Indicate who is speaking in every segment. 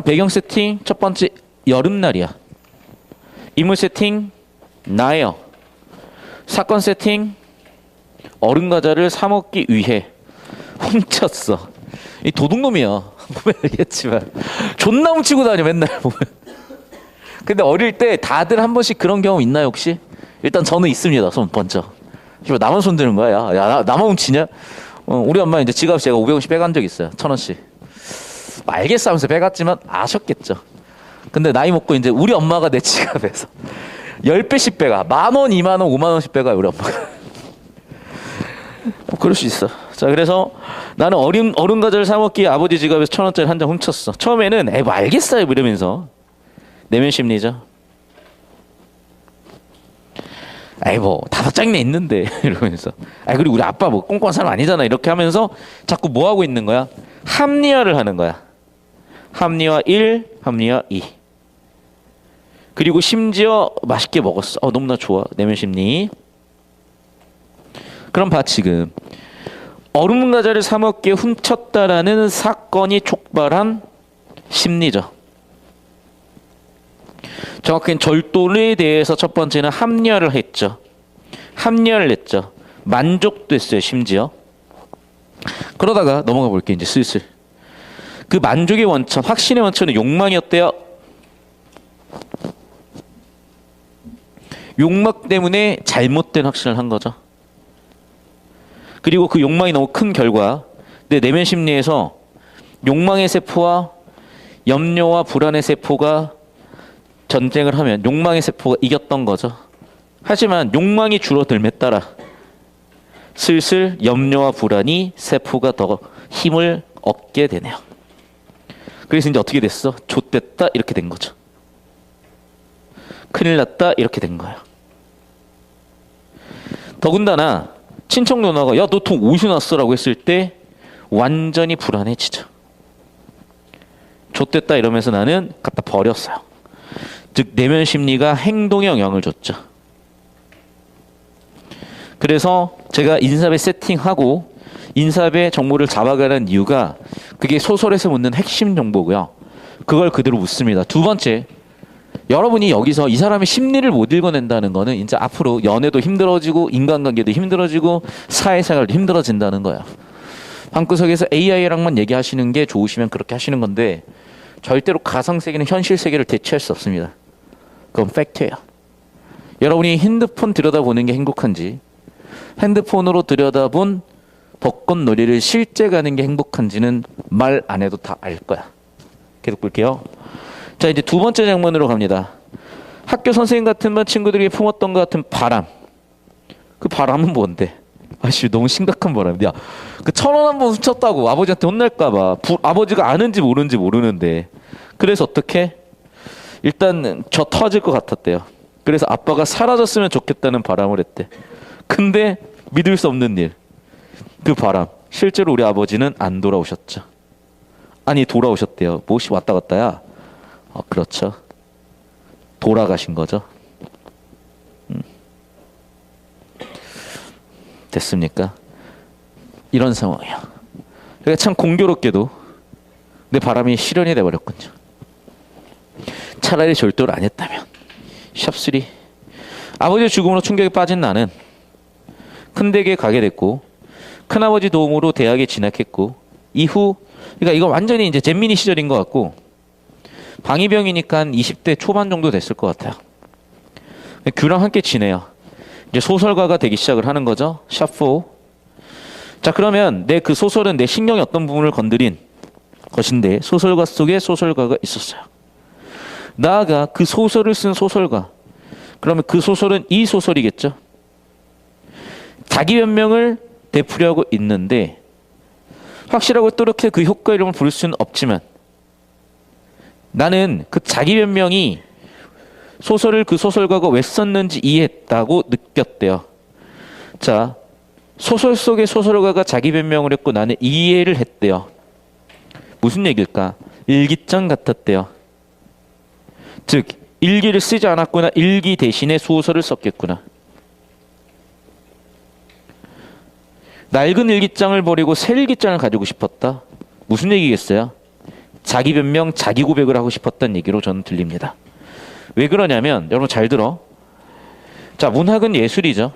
Speaker 1: 배경 세팅 첫 번째 여름날이야. 인물 세팅 나예요. 사건 세팅 얼음 과자를 사 먹기 위해 훔쳤어. 이 도둑놈이야. 보면 알겠지만 존나 훔치고 다녀 맨날 보면. 근데 어릴 때 다들 한 번씩 그런 경험 있나요 혹시? 일단 저는 있습니다. 손 먼저. 나만 손 드는 거야. 야, 나만 훔치냐? 우리 엄마 이제 지갑 제가 500원씩 빼간 적 있어요. 1000원씩. 알겠어 하면서 빼갔지만 아셨겠죠. 근데 나이 먹고 이제 우리 엄마가 내 지갑에서 10배씩 빼가. 10,000원, 20,000원, 50,000원씩 빼가 우리 엄마가. 그럴 수 있어. 자, 그래서 나는 얼음 과자를 사 먹기 아버지 지갑에서 1,000원짜리 한 장 훔쳤어. 처음에는 뭐 알겠어요 이러면서 내면 심리죠. 뭐 5장이나 있는데 이러면서 그리고 우리 아빠 뭐 꼼꼼한 사람 아니잖아 이렇게 하면서 자꾸 뭐 하고 있는 거야? 합리화를 하는 거야. 합리화 1, 합리화 2. 그리고 심지어 맛있게 먹었어. 너무나 좋아. 내면 심리. 그럼 봐 지금 얼음 과자를 사 먹기에 훔쳤다라는 사건이 촉발한 심리죠. 정확히는 절도에 대해서 첫 번째는 합리화를 했죠. 합리화를 했죠. 만족됐어요 심지어. 그러다가 넘어가 볼게 이제 슬슬. 그 만족의 원천, 확신의 원천은 욕망이었대요. 욕망 때문에 잘못된 확신을 한 거죠. 그리고 그 욕망이 너무 큰 결과 내 내면 심리에서 욕망의 세포와 염려와 불안의 세포가 전쟁을 하면 욕망의 세포가 이겼던 거죠. 하지만 욕망이 줄어들에 따라 슬슬 염려와 불안이 세포가 더 힘을 얻게 되네요. 그래서 이제 어떻게 됐어? 좆됐다 이렇게 된 거죠. 큰일 났다 이렇게 된 거예요. 더군다나 친척 누나가 야 너 돈 어디서 났어? 라고 했을 때 완전히 불안해지죠. 좆됐다 이러면서 나는 갖다 버렸어요. 즉 내면 심리가 행동에 영향을 줬죠. 그래서 제가 인사배 세팅하고 인사배 정보를 잡아가는 이유가 그게 소설에서 묻는 핵심 정보고요. 그걸 그대로 묻습니다. 두 번째, 여러분이 여기서 이 사람의 심리를 못 읽어낸다는 거는 이제 앞으로 연애도 힘들어지고 인간관계도 힘들어지고 사회생활도 힘들어진다는 거예요. 방구석에서 AI랑만 얘기하시는 게 좋으시면 그렇게 하시는 건데 절대로 가상세계는 현실 세계를 대체할 수 없습니다. 그건 팩트예요. 여러분이 핸드폰 들여다보는 게 행복한지 핸드폰으로 들여다본 벚꽃놀이를 실제 가는 게 행복한지는 말 안 해도 다 알 거야. 계속 볼게요. 자, 이제 두 번째 장면으로 갑니다. 학교 선생님 같은 반 친구들이 품었던 것 같은 바람. 그 바람은 뭔데? 너무 심각한 바람이야. 그 1,000원 한 번 훔쳤다고 아버지한테 혼날까봐. 아버지가 아는지 모르는지 모르는데. 그래서 어떻게? 일단 저 터질 것 같았대요. 그래서 아빠가 사라졌으면 좋겠다는 바람을 했대. 근데 믿을 수 없는 일. 그 바람. 실제로 우리 아버지는 안 돌아오셨죠. 아니 돌아오셨대요. 뭐시 왔다 갔다야? 그렇죠. 돌아가신 거죠. 됐습니까? 이런 상황이야. 그러니까 참 공교롭게도 내 바람이 실현이 돼버렸군요. 차라리 절도를 안 했다면. 샵3. 아버지의 죽음으로 충격에 빠진 나는 큰 댁에 가게 됐고 큰아버지 도움으로 대학에 진학했고 이후 그러니까 이거 완전히 이제 잼민이 시절인 것 같고 방위병이니까 한 20대 초반 정도 됐을 것 같아요. 규랑 함께 지내요. 이제 소설가가 되기 시작을 하는 거죠. 샵4. 자, 그러면 내 그 소설은 내 신경의 어떤 부분을 건드린 것인데 소설가 속에 소설가가 있었어요. 나아가 그 소설을 쓴 소설가. 그러면 그 소설은 이 소설이겠죠. 자기 변명을 되풀이하고 있는데 확실하고 또렷하게 그 효과 이름을 부를 수는 없지만 나는 그 자기 변명이 소설을 그 소설가가 왜 썼는지 이해했다고 느꼈대요. 자, 소설 속의 소설가가 자기 변명을 했고 나는 이해를 했대요. 무슨 얘기일까? 일기장 같았대요. 즉 일기를 쓰지 않았구나. 일기 대신에 소설을 썼겠구나. 낡은 일기장을 버리고 새 일기장을 가지고 싶었다. 무슨 얘기겠어요? 자기 변명, 자기 고백을 하고 싶었던 얘기로 저는 들립니다. 왜 그러냐면 여러분 잘 들어. 자, 문학은 예술이죠.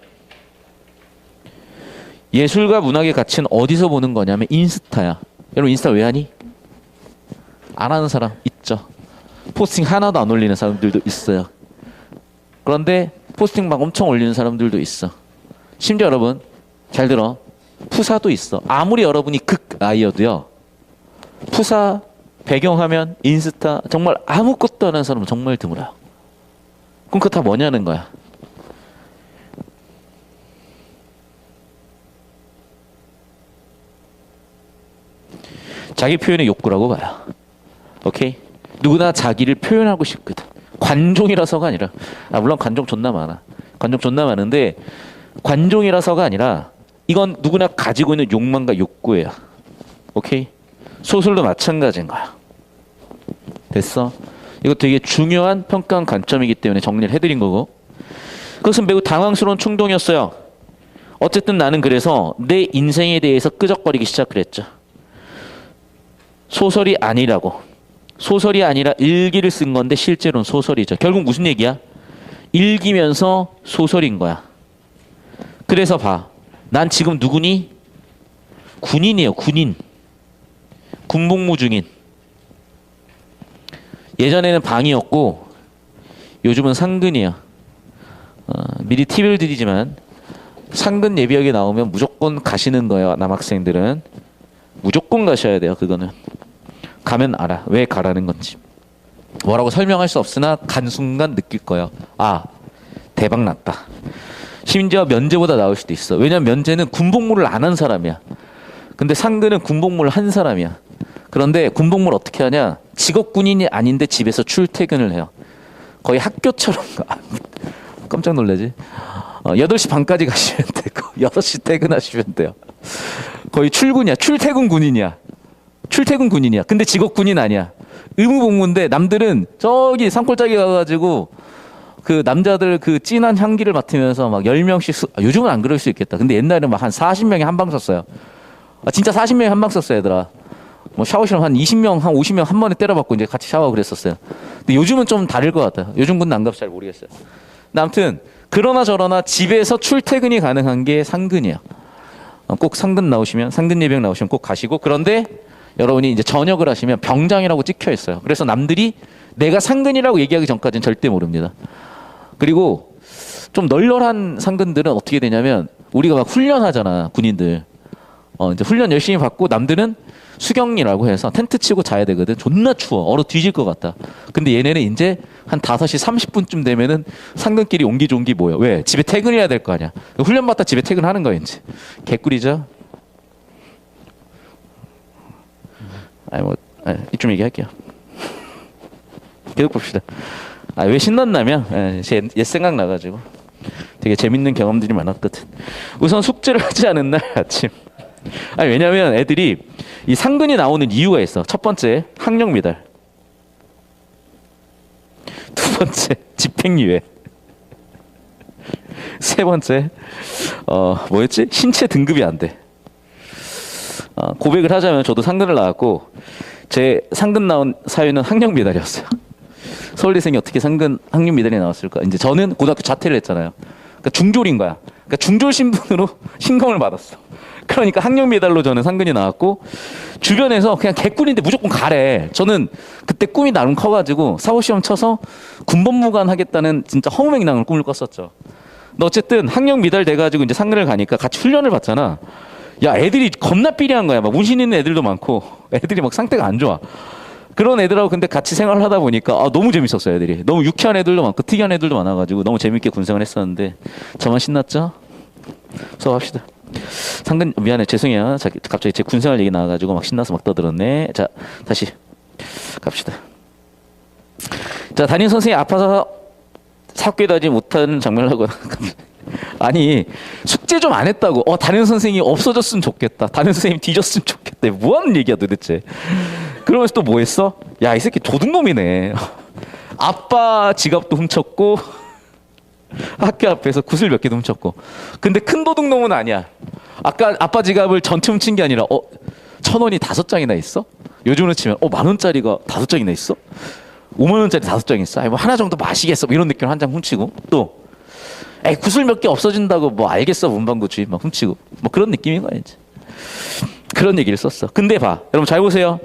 Speaker 1: 예술과 문학의 가치는 어디서 보는 거냐면 인스타야. 여러분 인스타 왜 하니? 안 하는 사람 있죠. 포스팅 하나도 안 올리는 사람들도 있어요. 그런데 포스팅 막 엄청 올리는 사람들도 있어. 심지어 여러분 잘 들어. 푸사도 있어. 아무리 여러분이 극아이여도요. 푸사 배경화면 인스타 정말 아무것도 안 하는 사람은 정말 드물어요. 그럼 그거 다 뭐냐는 거야. 자기 표현의 욕구라고 봐요. 오케이? 누구나 자기를 표현하고 싶거든. 관종이라서가 아니라, 물론 관종 존나 많아. 관종 존나 많은데 관종이라서가 아니라 이건 누구나 가지고 있는 욕망과 욕구예요. 오케이? 소설도 마찬가지인 거야. 됐어? 이거 되게 중요한 평가한 관점이기 때문에 정리를 해드린 거고, 그것은 매우 당황스러운 충동이었어요. 어쨌든 나는 그래서 내 인생에 대해서 끄적거리기 시작을 했죠. 소설이 아니라고. 소설이 아니라 일기를 쓴 건데 실제로는 소설이죠. 결국 무슨 얘기야? 일기면서 소설인 거야. 그래서 봐. 난 지금 누구니? 군인이에요. 군인. 군복무 중인. 예전에는 방이었고 요즘은 상근이에요. 미리 팁을 드리지만 상근 예비역에 나오면 무조건 가시는 거예요. 남학생들은. 무조건 가셔야 돼요. 그거는. 가면 알아. 왜 가라는 건지. 뭐라고 설명할 수 없으나 간 순간 느낄 거예요. 아, 대박 났다. 심지어 면제보다 나을 수도 있어. 왜냐면 면제는 군복무를 안 한 사람이야. 근데 상근은 군복무를 한 사람이야. 그런데 군복무를 어떻게 하냐? 직업 군인이 아닌데 집에서 출퇴근을 해요. 거의 학교처럼. 깜짝 놀라지? 8시 반까지 가시면 되고 6시 퇴근하시면 돼요. 거의 출근이야. 출퇴근 군인이야. 출퇴근 군인이야. 근데 직업 군인 아니야. 의무복무인데 남들은 저기 산골짜기 가가지고 그 남자들 그 진한 향기를 맡으면서 막 10명씩 요즘은 안 그럴 수 있겠다. 근데 옛날에는 막 한 40명이 한 방 썼어요. 진짜 40명이 한 방 썼어요, 얘들아. 뭐 샤워실 한 20명, 한 50명 한 번에 때려박고 이제 같이 샤워하고 그랬었어요. 근데 요즘은 좀 다를 것 같아요. 요즘 군은 안 가서 잘 모르겠어요. 근데 아무튼 그러나 저러나 집에서 출퇴근이 가능한 게 상근이에요. 꼭 상근 나오시면, 상근 예비역 나오시면 꼭 가시고, 그런데 여러분이 이제 전역을 하시면 병장이라고 찍혀 있어요. 그래서 남들이 내가 상근이라고 얘기하기 전까지는 절대 모릅니다. 그리고 좀 널널한 상근들은 어떻게 되냐면 우리가 막 훈련하잖아, 군인들. 이제 훈련 열심히 받고 남들은 수경이라고 해서 텐트 치고 자야 되거든. 존나 추워. 얼어 뒤질 것 같다. 근데 얘네는 이제 한 5시 30분쯤 되면은 상근끼리 옹기종기 모여. 왜? 집에 퇴근해야 될 거 아니야. 훈련 받다 집에 퇴근하는 거야, 이제. 개꿀이죠? 이쯤 얘기할게요. 계속 봅시다. 왜 신났냐면, 제 옛 생각 나가지고 되게 재밌는 경험들이 많았거든. 우선 숙제를 하지 않은 날 아침. 왜냐면 애들이 이 상근이 나오는 이유가 있어. 첫 번째, 학력 미달. 두 번째, 집행유예. 세 번째, 뭐였지? 신체 등급이 안 돼. 고백을 하자면 저도 상근을 나왔고 제 상근 나온 사유는 학력 미달이었어요. 서울대생이 어떻게 상근 학력 미달이 나왔을까? 이제 저는 고등학교 자퇴를 했잖아요. 그러니까 중졸인 거야. 그러니까 중졸 신분으로 신검을 받았어. 그러니까 학력 미달로 저는 상근이 나왔고 주변에서 그냥 개꿀인데 무조건 가래. 저는 그때 꿈이 나름 커가지고 사고시험 쳐서 군법무관 하겠다는 진짜 허무맹랑한 꿈을 꿨었죠. 근데 어쨌든 학력 미달 돼가지고 이제 상근을 가니까 같이 훈련을 받잖아. 야, 애들이 겁나 삐리한 거야. 막 문신 있는 애들도 많고 애들이 막 상태가 안 좋아. 그런 애들하고 근데 같이 생활을 하다 보니까 너무 재밌었어요. 애들이 너무 유쾌한 애들도 많고 특이한 애들도 많아가지고 너무 재밌게 군생활 했었는데 저만 신났죠? 수업합시다. 상근 미안해 죄송해요. 갑자기 제 군생활 얘기 나와가지고 막 신나서 막 떠들었네. 자, 다시 갑시다. 자, 담임 선생님이 아파서 학교에 다니지 못하는 장면을 하고 아니 숙제 좀 안 했다고 담임 선생님이 없어졌으면 좋겠다. 담임 선생님 뒤졌으면 좋겠다. 뭐하는 얘기야 도대체. 그러면서 또 뭐 했어? 야, 이 새끼 도둑놈이네. 아빠 지갑도 훔쳤고 학교 앞에서 구슬 몇 개도 훔쳤고. 근데 큰 도둑놈은 아니야. 아까 아빠 지갑을 전체 훔친 게 아니라 1,000원이 5장이나 있어? 요즘으로 치면 10,000원짜리가 5장이나 있어? 50,000원짜리 5장 있어? 아니 뭐 하나 정도 마시겠어? 뭐 이런 느낌으로 한 장 훔치고 또 에이 구슬 몇 개 없어진다고 뭐 알겠어 문방구 주인 막 훔치고 뭐 그런 느낌인 거야 이제. 그런 얘기를 썼어. 근데 봐 여러분 잘 보세요.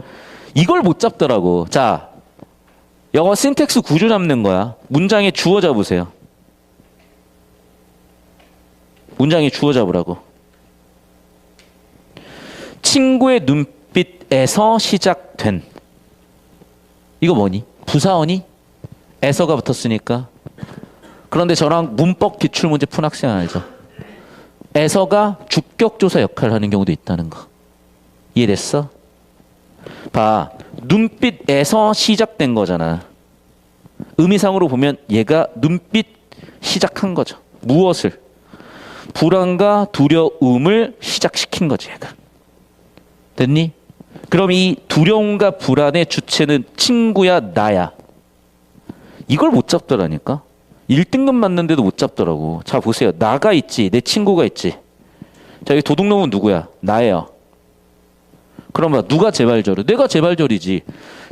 Speaker 1: 이걸 못 잡더라고. 자 영어 신텍스 구조 잡는 거야. 문장에 주어 잡으세요. 문장에 주어 잡으라고. 친구의 눈빛에서 시작된. 이거 뭐니? 부사어니? 에서가 붙었으니까. 그런데 저랑 문법 기출문제 푼 학생 알죠? 에서가 주격조사 역할을 하는 경우도 있다는 거. 이해됐어? 봐. 눈빛에서 시작된 거잖아. 의미상으로 보면 얘가 눈빛 시작한 거죠. 무엇을? 불안과 두려움을 시작시킨 거지 얘가. 됐니? 그럼 이 두려움과 불안의 주체는 친구야 나야. 이걸 못 잡더라니까. 1등급 맞는데도 못 잡더라고. 자 보세요. 나가 있지. 내 친구가 있지. 자 여기 도둑놈은 누구야? 나예요. 그러면 누가 재발절해? 내가 재발절이지.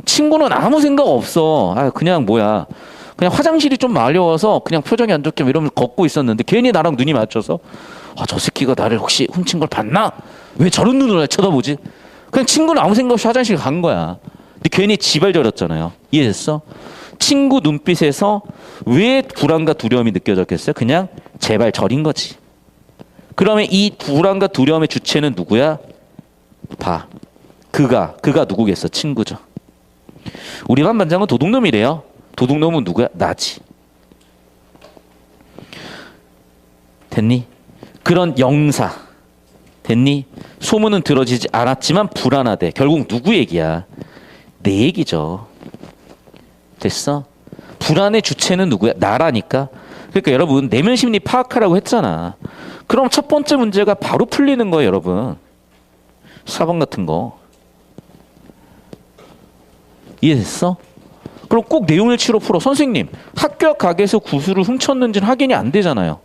Speaker 1: 친구는 아무 생각 없어. 아 그냥 뭐야. 그냥 화장실이 좀 마려워서 그냥 표정이 안 좋게 이러면서 걷고 있었는데 괜히 나랑 눈이 맞춰서 아, 저 새끼가 나를 혹시 훔친 걸 봤나? 왜 저런 눈으로 날 쳐다보지? 그냥 친구는 아무 생각 없이 화장실 간 거야. 근데 괜히 지발절였잖아요. 이해됐어? 친구 눈빛에서 왜 불안과 두려움이 느껴졌겠어요? 그냥 재발절인 거지. 그러면 이 불안과 두려움의 주체는 누구야? 봐. 그가 누구겠어? 친구죠. 우리 반 반장은 도둑놈이래요. 도둑놈은 누구야? 나지. 됐니? 그런 영사. 됐니? 소문은 들어지지 않았지만 불안하대. 결국 누구 얘기야? 내 얘기죠. 됐어? 불안의 주체는 누구야? 나라니까. 그러니까 여러분 내면 심리 파악하라고 했잖아. 그럼 첫 번째 문제가 바로 풀리는 거예요, 여러분. 4번 같은 거. 이해됐어? 그럼 꼭 내용을 치러 풀어. 선생님, 학교 앞 가게에서 구슬을 훔쳤는지는 확인이 안 되잖아요.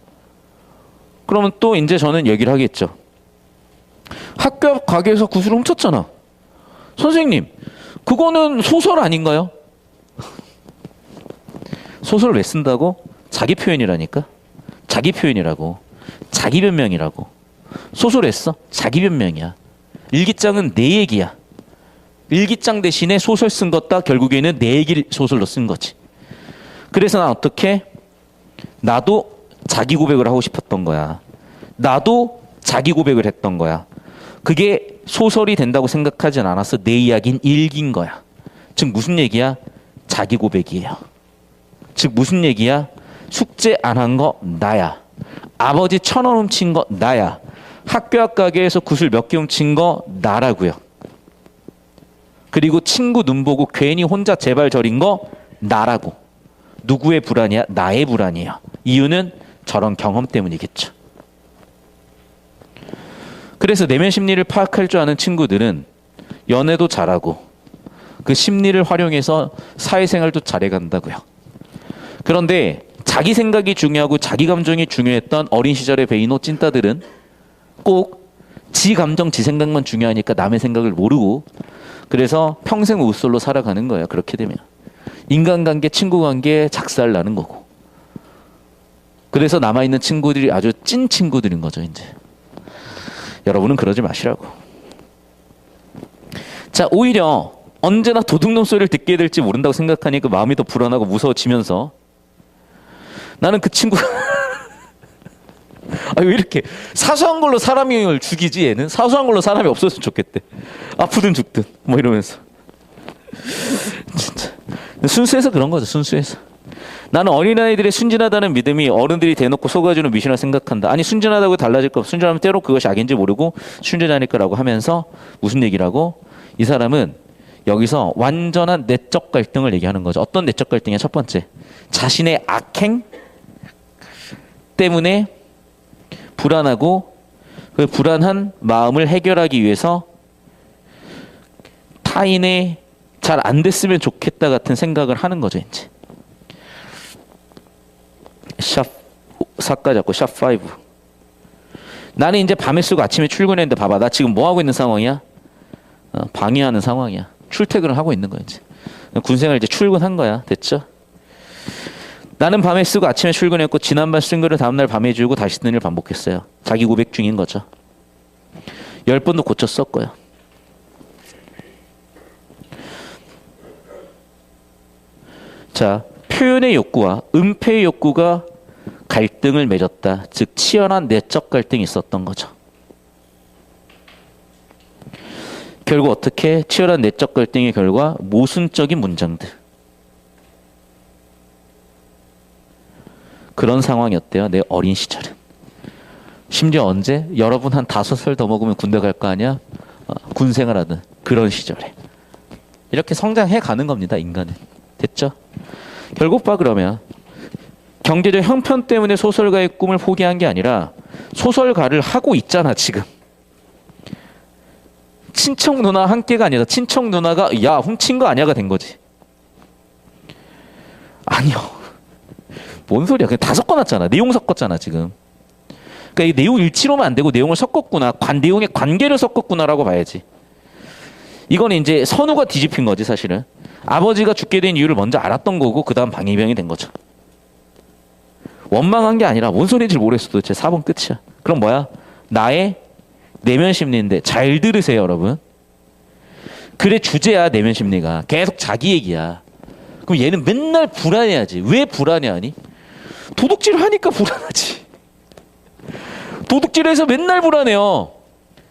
Speaker 1: 그러면 또 이제 저는 얘기를 하겠죠. 학교 앞 가게에서 구슬을 훔쳤잖아. 선생님, 그거는 소설 아닌가요? 소설을 왜 쓴다고? 자기 표현이라니까. 자기 표현이라고. 자기 변명이라고. 소설 했어? 자기 변명이야. 일기장은 내 얘기야. 일기장 대신에 소설 쓴 것다 결국에는 내 얘기를 소설로 쓴 거지. 그래서 난 어떻게? 나도 자기 고백을 하고 싶었던 거야. 나도 자기 고백을 했던 거야. 그게 소설이 된다고 생각하진 않았어. 내 이야기는 일기인 거야. 즉 무슨 얘기야? 자기 고백이에요. 즉 무슨 얘기야? 숙제 안 한 거 나야. 아버지 1,000원 훔친 거 나야. 학교 앞 가게에서 구슬 몇 개 훔친 거 나라고요. 그리고 친구 눈 보고 괜히 혼자 재발절인 거 나라고. 누구의 불안이야? 나의 불안이야. 이유는 저런 경험 때문이겠죠. 그래서 내면 심리를 파악할 줄 아는 친구들은 연애도 잘하고 그 심리를 활용해서 사회생활도 잘해간다고요. 그런데 자기 생각이 중요하고 자기 감정이 중요했던 어린 시절의 베이노 찐따들은 꼭 지 감정, 지 생각만 중요하니까 남의 생각을 모르고 그래서 평생 우솔로 살아가는 거예요. 그렇게 되면. 인간관계, 친구관계 작살나는 거고. 그래서 남아있는 친구들이 아주 찐 친구들인 거죠. 이제. 여러분은 그러지 마시라고. 자, 오히려 언제나 도둑놈 소리를 듣게 될지 모른다고 생각하니까 마음이 더 불안하고 무서워지면서 나는 그 친구가 아, 왜 이렇게 사소한 걸로 사람을 죽이지 얘는? 사소한 걸로 사람이 없었으면 좋겠대. 아프든 죽든 뭐 이러면서. 진짜 순수해서 그런 거죠. 순수해서. 나는 어린아이들의 순진하다는 믿음이 어른들이 대놓고 속아주는 미신이라 생각한다. 아니 순진하다고 달라질 거 없어. 순진하면 때로 그것이 악인지 모르고 순진하니까 라고 하면서 무슨 얘기라고? 이 사람은 여기서 완전한 내적 갈등을 얘기하는 거죠. 어떤 내적 갈등이야? 첫 번째, 자신의 악행 때문에 불안하고 그 불안한 마음을 해결하기 위해서 타인의 잘 안 됐으면 좋겠다 같은 생각을 하는 거죠. 이제 샵 4까지 잡고 샵 5. 나는 이제 밤에 쓰고 아침에 출근했는데 봐봐. 나 지금 뭐 하고 있는 상황이야? 방해하는 상황이야. 출퇴근을 하고 있는 거야 이제. 군생활 이제 출근한 거야. 됐죠? 나는 밤에 쓰고 아침에 출근했고 지난밤 쓴 글을 다음날 밤에 지우고 다시 쓰는 일 반복했어요. 자기 고백 중인 거죠. 10번도 고쳐 썼고요. 자, 표현의 욕구와 은폐의 욕구가 갈등을 맺었다. 즉 치열한 내적 갈등이 있었던 거죠. 결국 어떻게 치열한 내적 갈등의 결과 모순적인 문장들. 그런 상황이었대요. 내 어린 시절은. 심지어 언제? 여러분 한 5살 더 먹으면 군대 갈 거 아니야? 군 생활하는 그런 시절에. 이렇게 성장해 가는 겁니다. 인간은. 됐죠? 결국 봐 그러면 경제적 형편 때문에 소설가의 꿈을 포기한 게 아니라 소설가를 하고 있잖아 지금. 친척 누나 함께가 아니라 친척 누나가 야 훔친 거 아니야가 된 거지. 아니요. 뭔 소리야. 그냥 다 섞어놨잖아. 내용 섞었잖아 지금. 그러니까 이 내용 일치로만 안 되고 내용을 섞었구나. 내용의 관계를 섞었구나라고 봐야지. 이건 이제 선우가 뒤집힌 거지 사실은. 아버지가 죽게 된 이유를 먼저 알았던 거고 그 다음 방위병이 된 거죠. 원망한 게 아니라 뭔 소리인지 모르겠어 도대체. 4번 끝이야. 그럼 뭐야? 나의 내면 심리인데 잘 들으세요 여러분. 그래 주제야 내면 심리가. 계속 자기 얘기야. 그럼 얘는 맨날 불안해하지. 왜 불안해하니? 도둑질을 하니까 불안하지. 도둑질해서 맨날 불안해요.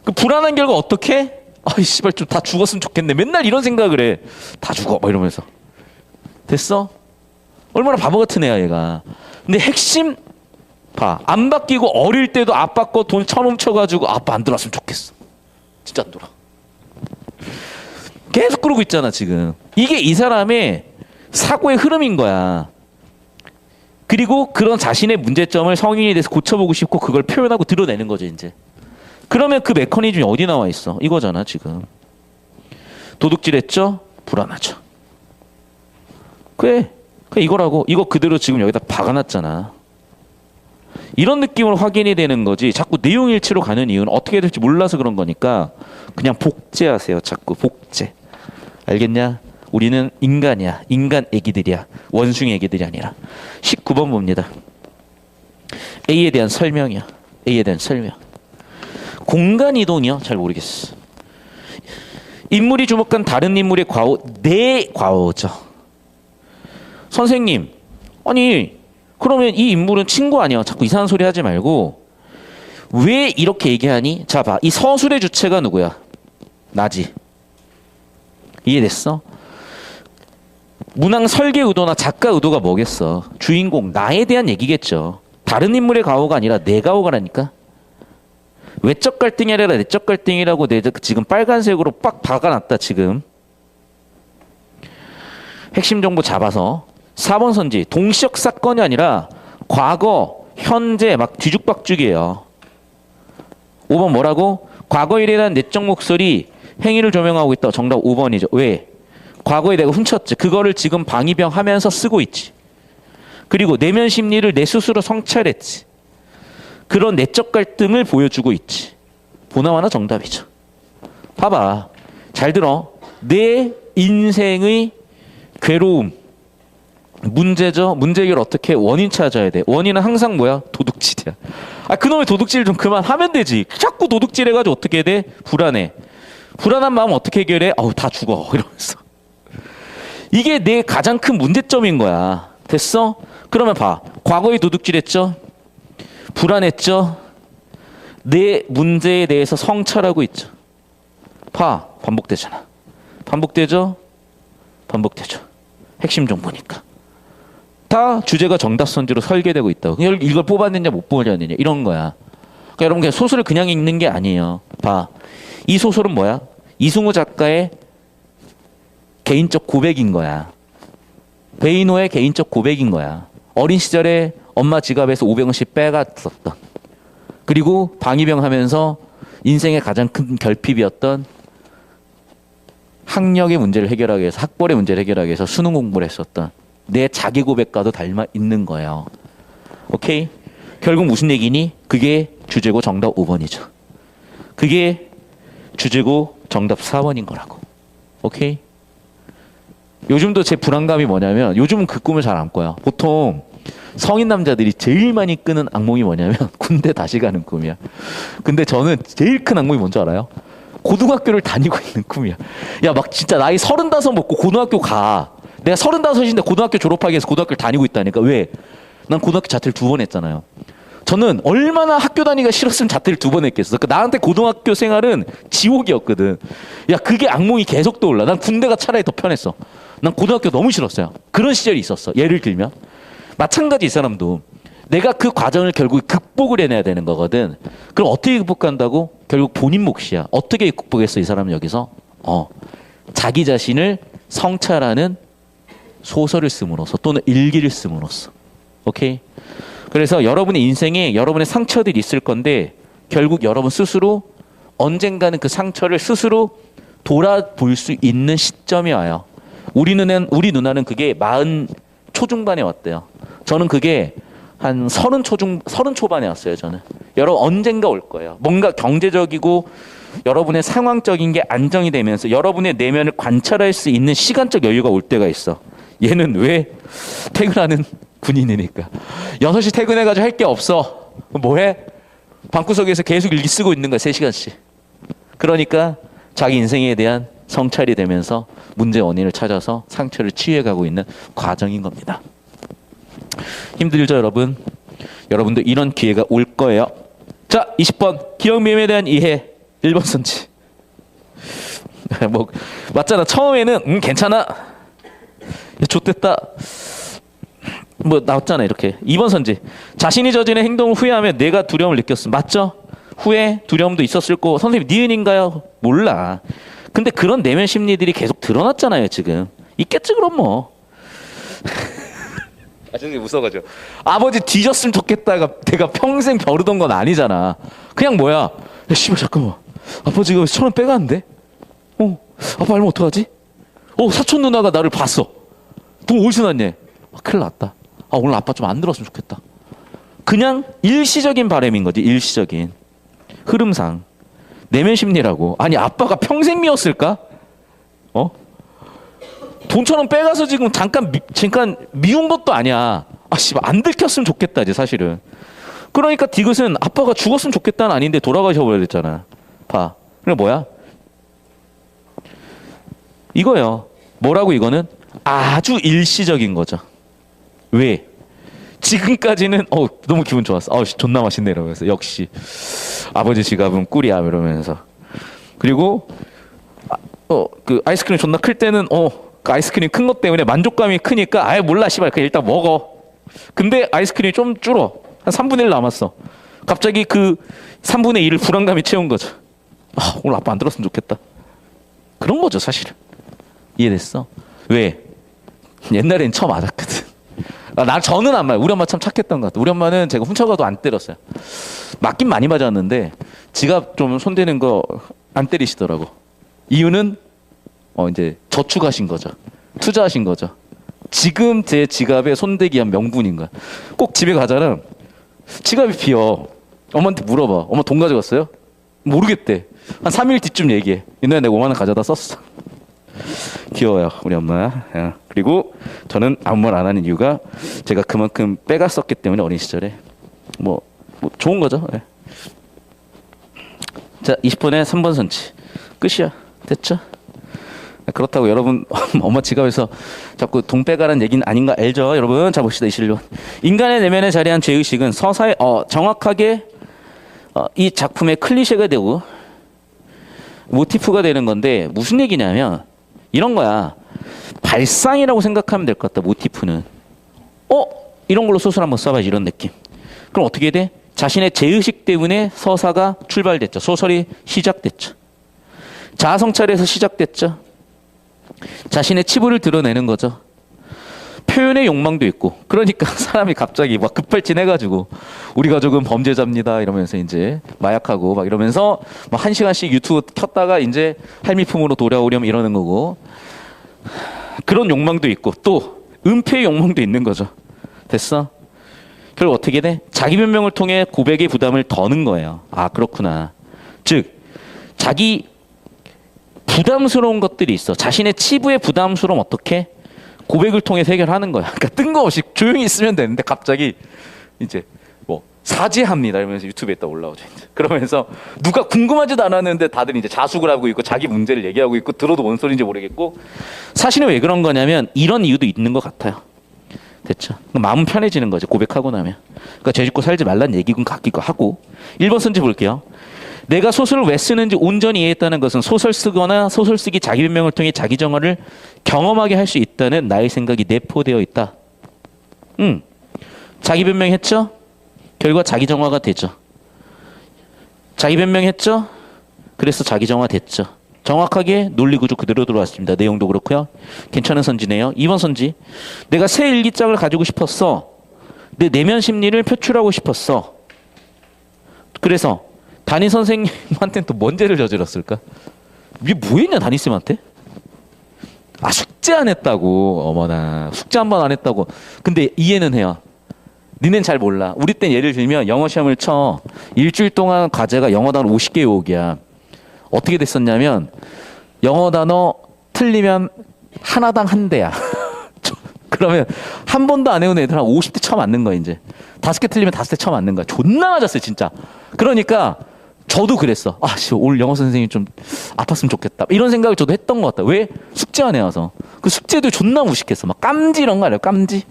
Speaker 1: 그 불안한 결과 어떻게? 아이 씨발 좀 다 죽었으면 좋겠네. 맨날 이런 생각을 해. 다 죽어 막 이러면서. 됐어? 얼마나 바보 같은 애야 얘가. 근데 핵심 봐. 안 바뀌고 어릴 때도 아빠 거 돈 쳐훔쳐가지고 아빠 안 들어왔으면 좋겠어. 진짜 안 돌아. 계속 그러고 있잖아 지금. 이게 이 사람의 사고의 흐름인 거야. 그리고 그런 자신의 문제점을 성인이 돼서 고쳐보고 싶고 그걸 표현하고 드러내는 거죠 이제. 그러면 그 메커니즘이 어디 나와 있어? 이거잖아 지금. 도둑질했죠? 불안하죠. 그래 이거라고. 이거 그대로 지금 여기다 박아놨잖아. 이런 느낌으로 확인이 되는 거지. 자꾸 내용 일치로 가는 이유는 어떻게 될지 몰라서 그런 거니까 그냥 복제하세요. 자꾸 복제. 알겠냐? 우리는 인간이야. 인간 애기들이야. 원숭이 애기들이 아니라. 19번 봅니다. A에 대한 설명이야. A에 대한 설명. 공간 이동이요? 잘 모르겠어. 인물이 주목한 다른 인물의 과오, 내 과오죠. 선생님, 아니 그러면 이 인물은 친구 아니야? 자꾸 이상한 소리 하지 말고 왜 이렇게 얘기하니? 자 봐, 이 서술의 주체가 누구야? 나지. 이해됐어? 문항 설계 의도나 작가 의도가 뭐겠어? 주인공 나에 대한 얘기겠죠. 다른 인물의 과오가 아니라 내 과오가라니까. 외적 갈등이 아니라 내적 갈등이라고 지금 빨간색으로 빡 박아놨다 지금. 핵심 정보 잡아서 4번 선지. 동시적 사건이 아니라 과거, 현재 막 뒤죽박죽이에요. 5번 뭐라고? 과거 일에 대한 내적 목소리 행위를 조명하고 있다. 정답 5번이죠. 왜? 과거에 내가 훔쳤지. 그거를 지금 방위병 하면서 쓰고 있지. 그리고 내면 심리를 내 스스로 성찰했지. 그런 내적 갈등을 보여주고 있지. 보나마나 정답이죠. 봐봐. 잘 들어. 내 인생의 괴로움. 문제죠. 문제 해결 어떻게? 원인 찾아야 돼. 원인은 항상 뭐야? 도둑질이야. 아, 그놈의 도둑질 좀 그만하면 되지. 자꾸 도둑질 해가지고 어떻게 돼? 불안해. 불안한 마음 어떻게 해결해? 아우 다 죽어. 이러면서. 이게 내 가장 큰 문제점인 거야. 됐어? 그러면 봐. 과거에 도둑질했죠? 불안했죠? 내 문제에 대해서 성찰하고 있죠. 봐. 반복되잖아. 반복되죠? 반복되죠. 핵심 정보니까. 다 주제가 정답선지로 설계되고 있다고. 이걸 뽑아냈냐 못 뽑아냈냐 이런 거야. 그러니까 여러분 그냥 소설을 그냥 읽는 게 아니에요. 봐. 이 소설은 뭐야? 이승우 작가의 개인적 고백인 거야. 베이노의 개인적 고백인 거야. 어린 시절에 엄마 지갑에서 500원씩 빼갔었던. 그리고 방위병 하면서 인생의 가장 큰 결핍이었던 학력의 문제를 해결하기 위해서, 학벌의 문제를 해결하기 위해서 수능 공부를 했었던 내 자기 고백과도 닮아 있는 거예요. 오케이? 결국 무슨 얘기니? 그게 주제고 정답 5번이죠. 그게 주제고 정답 4번인 거라고. 오케이? 요즘도 제 불안감이 뭐냐면 요즘은 그 꿈을 잘 안 꿔요. 보통 성인 남자들이 제일 많이 끄는 악몽이 뭐냐면 군대 다시 가는 꿈이야. 근데 저는 제일 큰 악몽이 뭔지 알아요? 고등학교를 다니고 있는 꿈이야. 야, 막 진짜 나이 35 먹고 고등학교 가. 내가 35인데 고등학교 졸업하기 위해서 고등학교를 다니고 있다니까. 왜? 난 고등학교 자퇴를 2번 했잖아요. 저는 얼마나 학교 다니기가 싫었으면 자퇴를 2번 했겠어. 그러니까 나한테 고등학교 생활은 지옥이었거든. 야, 그게 악몽이 계속 떠올라. 난 군대가 차라리 더 편했어. 난 고등학교 너무 싫었어요. 그런 시절이 있었어. 예를 들면 마찬가지 이 사람도 내가 그 과정을 결국 극복을 해내야 되는 거거든. 그럼 어떻게 극복한다고? 결국 본인 몫이야. 어떻게 극복했어 이 사람은 여기서? 자기 자신을 성찰하는 소설을 씀으로써 또는 일기를 씀으로써. 오케이? 그래서 여러분의 인생에 여러분의 상처들이 있을 건데 결국 여러분 스스로 언젠가는 그 상처를 스스로 돌아볼 수 있는 시점이 와요. 우리 누나는 그게 40 초중반에 왔대요. 저는 그게 한 30 초반에 왔어요, 저는. 여러분 언젠가 올 거예요. 뭔가 경제적이고 여러분의 상황적인 게 안정이 되면서 여러분의 내면을 관찰할 수 있는 시간적 여유가 올 때가 있어. 얘는 왜? 퇴근하는 군인이니까. 6시 퇴근해가지고 할 게 없어. 뭐해? 방구석에서 계속 일기 쓰고 있는 거야, 3시간씩. 그러니까 자기 인생에 대한 성찰이 되면서 문제 원인을 찾아서 상처를 치유해가고 있는 과정인 겁니다. 힘들죠, 여러분? 여러분도 이런 기회가 올 거예요. 자, 20번. 기억미음에 대한 이해. 1번 선지. 뭐 맞잖아. 처음에는 괜찮아. 좋댔다. 뭐 나왔잖아 이렇게. 2번 선지. 자신이 저지른 행동을 후회하면 내가 두려움을 느꼈음. 맞죠? 후회, 두려움도 있었을 거고. 선생님 니은인가요? 몰라. 근데 그런 내면 심리들이 계속 드러났잖아요 지금. 있겠지 그럼 뭐. 선생님 웃어가지고. 아버지 뒤졌으면 좋겠다가 내가 평생 벼르던 건 아니잖아. 그냥 뭐야. 야 씨발 잠깐만. 아빠 지금 1,000원 빼갔는데? 아빠 알면 어떡하지? 사촌 누나가 나를 봤어. 돈 어디서 났냐? 큰일 났다. 오늘 아빠 좀 안 들었으면 좋겠다. 그냥 일시적인 바람인 거지. 일시적인 흐름상 내면 심리라고. 아니 아빠가 평생 미웠을까? 돈 1,000원 빼가서 지금 잠깐 미운 것도 아니야. 씨발 안 들켰으면 좋겠다 이제 사실은. 그러니까 디귿은 아빠가 죽었으면 좋겠다는 아닌데 돌아가셔버려야 됐잖아. 봐. 그게 뭐야? 이거예요. 뭐라고 이거는? 아주 일시적인 거죠. 왜? 지금까지는 너무 기분 좋았어. 존나 맛있네 이러면서 역시 아버지 지갑은 꿀이야 이러면서. 그리고 그 아이스크림 존나 클 때는 그 아이스크림 큰 것 때문에 만족감이 크니까 아예 몰라 씨발 그냥 일단 먹어. 근데 아이스크림이 좀 줄어. 한 3분의 1 남았어. 갑자기 그 3분의 1을 불안감이 채운 거죠. 오늘 아빠 안 들었으면 좋겠다. 그런 거죠 사실은. 이해됐어? 왜? 옛날엔 쳐 맞았거든. 저는 안 맞아요. 우리 엄마 참 착했던 것 같아. 우리 엄마는 제가 훔쳐가도 안 때렸어요. 맞긴 많이 맞았는데 지갑 좀 손대는 거 안 때리시더라고. 이유는 이제 저축하신 거죠. 투자하신 거죠. 지금 제 지갑에 손대기 한 명분인 거야. 꼭 집에 가잖아. 지갑이 비어. 엄마한테 물어봐. 엄마 돈 가져갔어요? 모르겠대. 한 3일 뒤쯤 얘기해. 옛날에 내가 5만 원 가져다 썼어. 귀여워요 우리 엄마. 그리고 저는 아무 말 안 하는 이유가 제가 그만큼 빼갔었기 때문에 어린 시절에 뭐 좋은 거죠. 네. 자 20분에 3번 선지 끝이야. 됐죠? 그렇다고 여러분 엄마 지갑에서 자꾸 돈 빼가라는 얘기는 아닌가 알죠 여러분? 자 봅시다 21번. 인간의 내면에 자리한 죄의식은 서사에 정확하게 이 작품의 클리셰가 되고 모티프가 되는 건데 무슨 얘기냐면 이런 거야. 발상이라고 생각하면 될 것 같다. 모티프는 이런 걸로 소설 한번 써봐야지 이런 느낌. 그럼 어떻게 돼? 자신의 죄의식 때문에 서사가 출발됐죠. 소설이 시작됐죠. 자아성찰에서 시작됐죠. 자신의 치부를 드러내는 거죠. 표현의 욕망도 있고. 그러니까 사람이 갑자기 막 급발진해가지고 우리 가족은 범죄자입니다 이러면서 이제 마약하고 막 이러면서 막 1시간씩 유튜브 켰다가 이제 할미품으로 돌아오려면 이러는 거고. 그런 욕망도 있고 또 은폐의 욕망도 있는 거죠. 됐어? 결국 어떻게 돼? 자기 변명을 통해 고백의 부담을 더는 거예요. 그렇구나. 즉 자기 부담스러운 것들이 있어. 자신의 치부의 부담스러움 어떻게? 고백을 통해서 해결하는 거야. 그러니까 뜬금없이 조용히 있으면 되는데 갑자기 이제 뭐 사죄합니다 이러면서 유튜브에 딱 올라오죠. 이제. 그러면서 누가 궁금하지도 않았는데 다들 이제 자숙을 하고 있고 자기 문제를 얘기하고 있고 들어도 뭔 소리인지 모르겠고 사실은 왜 그런 거냐면 이런 이유도 있는 것 같아요. 됐죠? 마음 편해지는 거죠. 고백하고 나면. 그러니까 죄 짓고 살지 말란 얘기군 같기도 하고 1번 선지 볼게요. 내가 소설을 왜 쓰는지 온전히 이해했다는 것은 소설 쓰거나 소설 쓰기 자기 변명을 통해 자기 정화를 경험하게 할 수 있다는 나의 생각이 내포되어 있다. 자기 변명했죠? 결과 자기 정화가 되죠. 자기 변명했죠? 그래서 자기 정화 됐죠. 정확하게 논리 구조 그대로 들어왔습니다. 내용도 그렇고요. 괜찮은 선지네요. 2번 선지. 내가 새 일기장을 가지고 싶었어. 내 내면 심리를 표출하고 싶었어. 그래서 담임 선생님한테는 또 뭔 죄를 저질렀을까? 이게 뭐 했냐 담임쌤한테? 아 숙제 안 했다고. 어머나 숙제 한 번 안 했다고. 근데 이해는 해요. 니넨 잘 몰라. 우리 땐 예를 들면 영어 시험을 쳐. 일주일 동안 과제가 영어 단어 50개 외우기야. 어떻게 됐었냐면 영어 단어 틀리면 하나당 한 대야. 그러면 한 번도 안 해온 애들 한 50대 쳐 맞는 거야 이제. 5개 틀리면 5대 쳐 맞는 거야. 존나 맞았어요 진짜. 그러니까 저도 그랬어. 씨, 오늘 영어 선생님 좀 아팠으면 좋겠다. 이런 생각을 저도 했던 것 같다. 왜? 숙제 안 해와서. 그 숙제도 존나 무식했어. 막 깜지 이런 거 알아요? 깜지?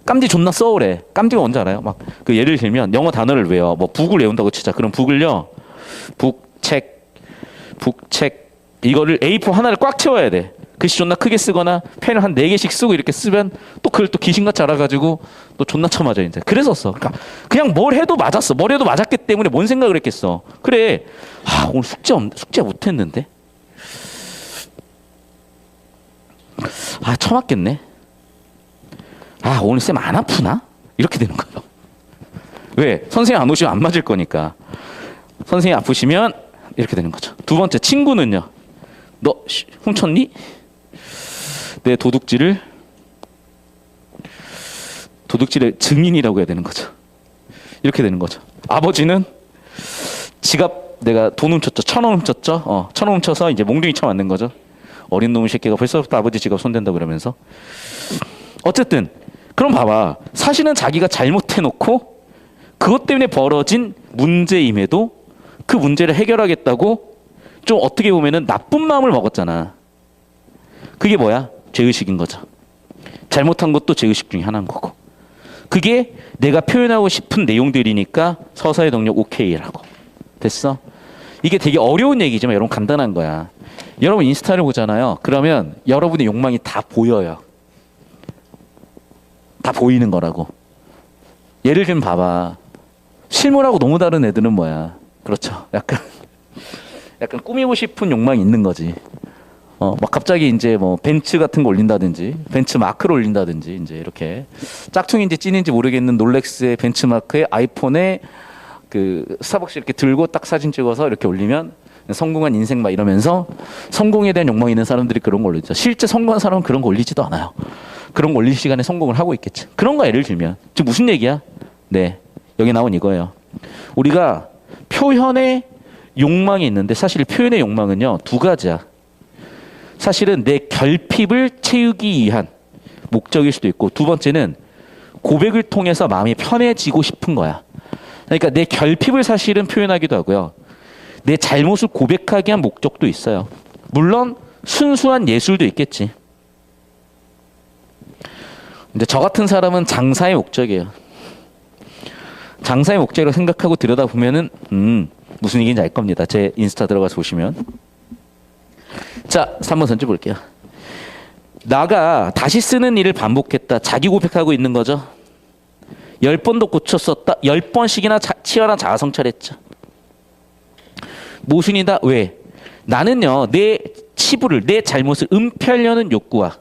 Speaker 1: 깜지 존나 써오래. 깜지가 뭔지 알아요? 막 그 예를 들면 영어 단어를 외워. 뭐 북을 외운다고 치자. 그럼 북을요. 북책 이거를 A4 하나를 꽉 채워야 돼. 글씨 존나 크게 쓰거나 펜을 한 4개씩 쓰고 이렇게 쓰면 또 그걸 또 귀신같이 알아가지고 또 존나 쳐맞아 이제. 그랬었어. 그러니까 그냥 뭘 해도 맞았어. 뭘 해도 맞았기 때문에 뭔 생각을 했겠어. 그래. 오늘 숙제 못했는데. 쳐맞겠네. 오늘 쌤 안 아프나? 이렇게 되는 거예요. 왜? 선생님 안 오시면 안 맞을 거니까. 선생님 아프시면 이렇게 되는 거죠. 두 번째 친구는요. 너 훔쳤니? 내 도둑질의 증인이라고 해야 되는 거죠. 이렇게 되는 거죠. 아버지는 지갑 내가 돈 훔쳤죠. 1,000원 훔쳤죠. 1,000원 훔쳐서 이제 몽둥이 쳐 맞는 거죠. 어린 놈의 새끼가 벌써부터 아버지 지갑 손댄다고 그러면서. 어쨌든 그럼 봐봐. 사실은 자기가 잘못해놓고 그것 때문에 벌어진 문제임에도 그 문제를 해결하겠다고 좀 어떻게 보면은 나쁜 마음을 먹었잖아. 그게 뭐야? 죄의식인 거죠. 잘못한 것도 죄의식 중에 하나인 거고. 그게 내가 표현하고 싶은 내용들이니까 서사의 동력 오케이라고. 됐어? 이게 되게 어려운 얘기지만 여러분 간단한 거야. 여러분 인스타를 보잖아요. 그러면 여러분의 욕망이 다 보여요. 다 보이는 거라고. 예를 들면 봐봐. 실물하고 너무 다른 애들은 뭐야? 그렇죠. 약간 꾸미고 싶은 욕망이 있는 거지. 막 갑자기 이제 뭐 벤츠 같은 거 올린다든지, 벤츠 마크를 올린다든지, 이제 이렇게 짝퉁인지 찐인지 모르겠는 롤렉스의 벤츠 마크에 아이폰에 그 스타벅스 이렇게 들고 딱 사진 찍어서 이렇게 올리면 성공한 인생 막 이러면서 성공에 대한 욕망이 있는 사람들이 그런 걸 올리죠. 실제 성공한 사람은 그런 거 올리지도 않아요. 그런 거 올릴 시간에 성공을 하고 있겠지. 그런 거 예를 들면 지금 무슨 얘기야? 네, 여기 나온 이거예요. 우리가 표현의 욕망이 있는데 사실 표현의 욕망은요 2가지야. 사실은 내 결핍을 채우기 위한 목적일 수도 있고, 두 번째는 고백을 통해서 마음이 편해지고 싶은 거야. 그러니까 내 결핍을 사실은 표현하기도 하고요. 내 잘못을 고백하기 위한 목적도 있어요. 물론 순수한 예술도 있겠지. 근데 저 같은 사람은 장사의 목적이에요. 장사의 목적으로 생각하고 들여다보면은 무슨 얘기인지 알 겁니다. 제 인스타 들어가서 보시면. 자, 3번 선지 볼게요. 나가 다시 쓰는 일을 반복했다. 자기 고백하고 있는 거죠. 10번도 고쳤었다. 10번씩이나 치열한 자아 성찰했죠. 모순이다. 왜? 나는요, 내 치부를, 내 잘못을 은폐하려는 욕구와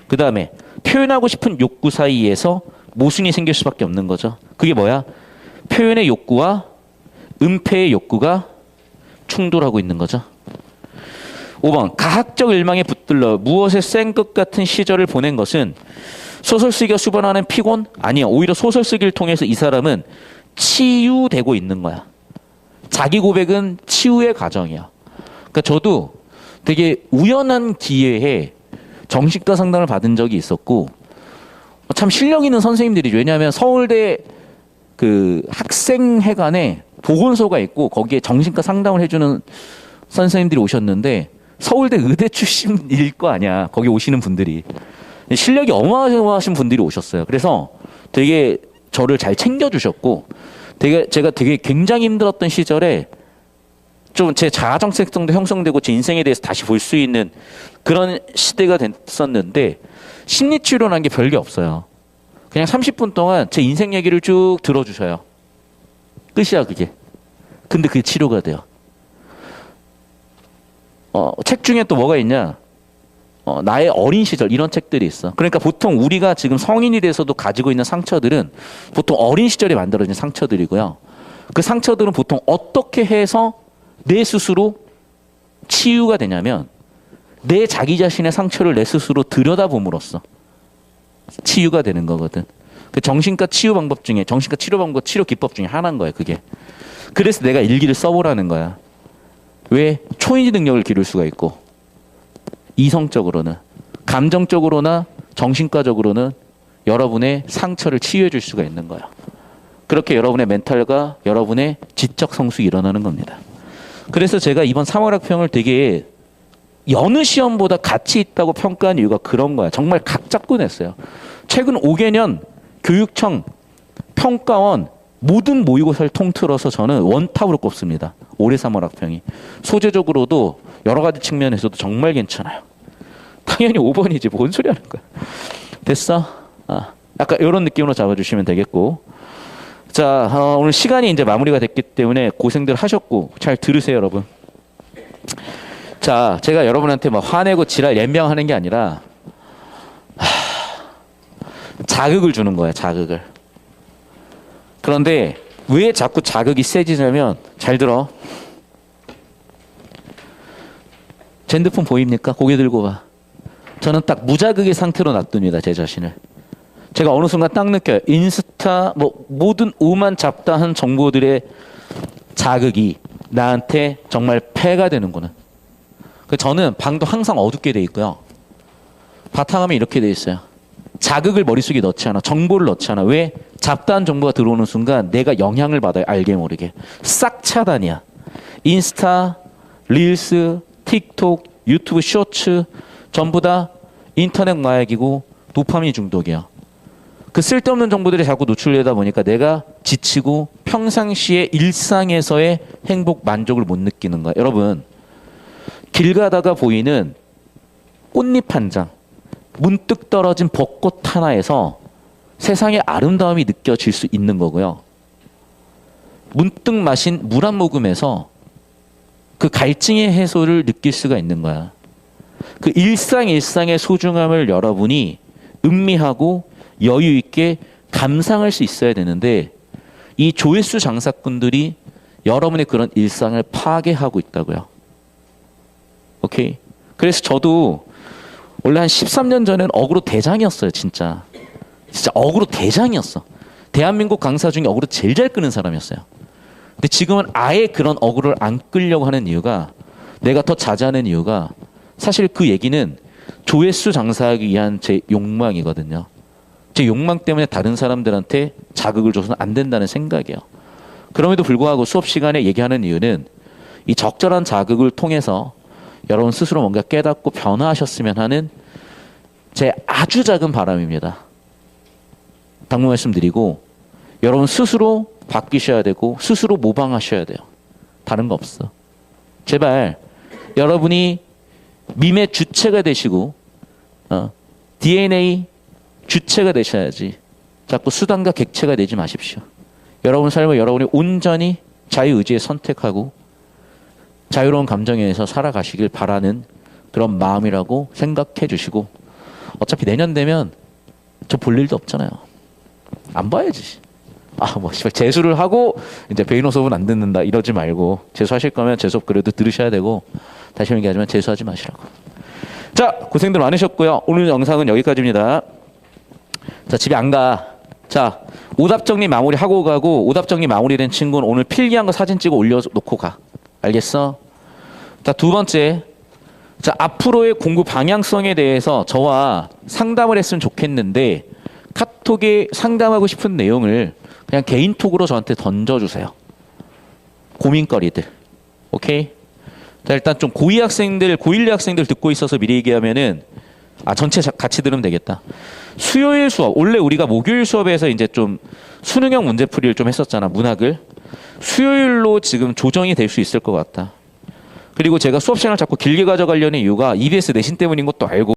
Speaker 1: 그 다음에 표현하고 싶은 욕구 사이에서 모순이 생길 수밖에 없는 거죠. 그게 뭐야? 표현의 욕구와 은폐의 욕구가 충돌하고 있는 거죠. 5번, 가학적 일망에 붙들러 무엇에 센 것 같은 시절을 보낸 것은 소설 쓰기가 수반하는 피곤? 아니야. 오히려 소설 쓰기를 통해서 이 사람은 치유되고 있는 거야. 자기 고백은 치유의 과정이야. 그러니까 저도 되게 우연한 기회에 정신과 상담을 받은 적이 있었고 참 실력 있는 선생님들이죠. 왜냐하면 서울대 그 학생회관에 보건소가 있고 거기에 정신과 상담을 해주는 선생님들이 오셨는데 서울대 의대 출신일 거 아니야. 거기 오시는 분들이. 실력이 어마어마하신 분들이 오셨어요. 그래서 되게 저를 잘 챙겨주셨고 제가 되게 굉장히 힘들었던 시절에 좀 제 자아정체성도 형성되고 제 인생에 대해서 다시 볼 수 있는 그런 시대가 됐었는데 심리치료라는 게 별게 없어요. 그냥 30분 동안 제 인생 얘기를 쭉 들어주셔요. 끝이야 그게. 근데 그게 치료가 돼요. 책 중에 또 뭐가 있냐. 나의 어린 시절 이런 책들이 있어. 그러니까 보통 우리가 지금 성인이 돼서도 가지고 있는 상처들은 보통 어린 시절에 만들어진 상처들이고요. 그 상처들은 보통 어떻게 해서 내 스스로 치유가 되냐면 내 자기 자신의 상처를 내 스스로 들여다봄으로써 치유가 되는 거거든. 그 정신과 치유 방법 중에 정신과 치료 방법 치료 기법 중에 하나인 거예요. 그게. 그래서 내가 일기를 써보라는 거야. 왜? 초인지 능력을 기를 수가 있고 이성적으로는 감정적으로나 정신과적으로는 여러분의 상처를 치유해 줄 수가 있는 거예요. 그렇게 여러분의 멘탈과 여러분의 지적 성숙이 일어나는 겁니다. 그래서 제가 이번 3월 학평을 되게 여느 시험보다 가치 있다고 평가한 이유가 그런 거야. 정말 각 잡고 냈어요. 최근 5개년 교육청 평가원 모든 모의고사를 통틀어서 저는 원탑으로 꼽습니다. 올해 3월 학평이. 소재적으로도 여러 가지 측면에서도 정말 괜찮아요. 당연히 5번이지 뭔 소리 하는 거야. 됐어? 약간 이런 느낌으로 잡아주시면 되겠고. 자, 오늘 시간이 이제 마무리가 됐기 때문에 고생들 하셨고 잘 들으세요 여러분. 자, 제가 여러분한테 막 화내고 지랄 연명하는 게 아니라 자극을 주는 거예요. 자극을. 그런데 왜 자꾸 자극이 세지냐면 잘 들어. 제 핸드폰 보입니까? 고개 들고 봐. 저는 딱 무자극의 상태로 놔둡니다. 제 자신을. 제가 어느 순간 딱 느껴요. 인스타 모든 오만 잡다한 정보들의 자극이 나한테 정말 폐가 되는구나. 저는 방도 항상 어둡게 돼 있고요. 바탕화면 이렇게 돼 있어요. 자극을 머릿속에 넣지 않아. 정보를 넣지 않아. 왜? 잡다한 정보가 들어오는 순간 내가 영향을 받아요. 알게 모르게. 싹 차단이야. 인스타, 릴스, 틱톡, 유튜브 쇼츠 전부 다 인터넷 마약이고 도파민 중독이야. 그 쓸데없는 정보들이 자꾸 노출되다 보니까 내가 지치고 평상시의 일상에서의 행복, 만족을 못 느끼는 거야. 여러분, 길 가다가 보이는 꽃잎 한 장, 문득 떨어진 벚꽃 하나에서 세상의 아름다움이 느껴질 수 있는 거고요. 문득 마신 물 한 모금에서 그 갈증의 해소를 느낄 수가 있는 거야. 그 일상의 소중함을 여러분이 음미하고 여유 있게 감상할 수 있어야 되는데 이 조회수 장사꾼들이 여러분의 그런 일상을 파괴하고 있다고요. 오케이? 그래서 저도 원래 한 13년 전엔 어그로 대장이었어요. 진짜 어그로 대장이었어. 대한민국 강사 중에 어그로 제일 잘 끄는 사람이었어요. 근데 지금은 아예 그런 어그로를 안 끌려고 하는 이유가 내가 더 자제하는 이유가 사실 그 얘기는 조회수 장사하기 위한 제 욕망이거든요. 제 욕망 때문에 다른 사람들한테 자극을 줘서는 안 된다는 생각이에요. 그럼에도 불구하고 수업 시간에 얘기하는 이유는 이 적절한 자극을 통해서 여러분 스스로 뭔가 깨닫고 변화하셨으면 하는 제 아주 작은 바람입니다. 당부 말씀드리고 여러분 스스로 바뀌셔야 되고 스스로 모방하셔야 돼요. 다른 거 없어. 제발 여러분이 밈의 주체가 되시고 DNA 주체가 되셔야지 자꾸 수단과 객체가 되지 마십시오. 여러분 삶을 여러분이 온전히 자유의지에 선택하고 자유로운 감정에 의해서 살아가시길 바라는 그런 마음이라고 생각해 주시고 어차피 내년 되면 저 볼 일도 없잖아요. 안 봐야지. 재수를 하고 이제 베이너 수업은 안 듣는다 이러지 말고 재수하실 거면 재수업 그래도 들으셔야 되고 다시 얘기하지만 재수하지 마시라고. 자, 고생들 많으셨고요. 오늘 영상은 여기까지입니다. 자, 집에 안 가. 자, 오답 정리 마무리하고 가고 오답 정리 마무리된 친구는 오늘 필기한 거 사진 찍어 올려놓고 가. 알겠어? 자, 두 번째. 자, 앞으로의 공부 방향성에 대해서 저와 상담을 했으면 좋겠는데 카톡에 상담하고 싶은 내용을 그냥 개인톡으로 저한테 던져주세요. 고민거리들. 오케이? 자, 일단 좀 고2 학생들, 고1 학생들 듣고 있어서 미리 얘기하면은 전체 같이 들으면 되겠다. 수요일 수업, 원래 우리가 목요일 수업에서 이제 좀 수능형 문제풀이를 좀 했었잖아, 문학을. 수요일로 지금 조정이 될 수 있을 것 같다. 그리고 제가 수업 시간을 자꾸 길게 가져가려는 이유가 EBS 내신 때문인 것도 알고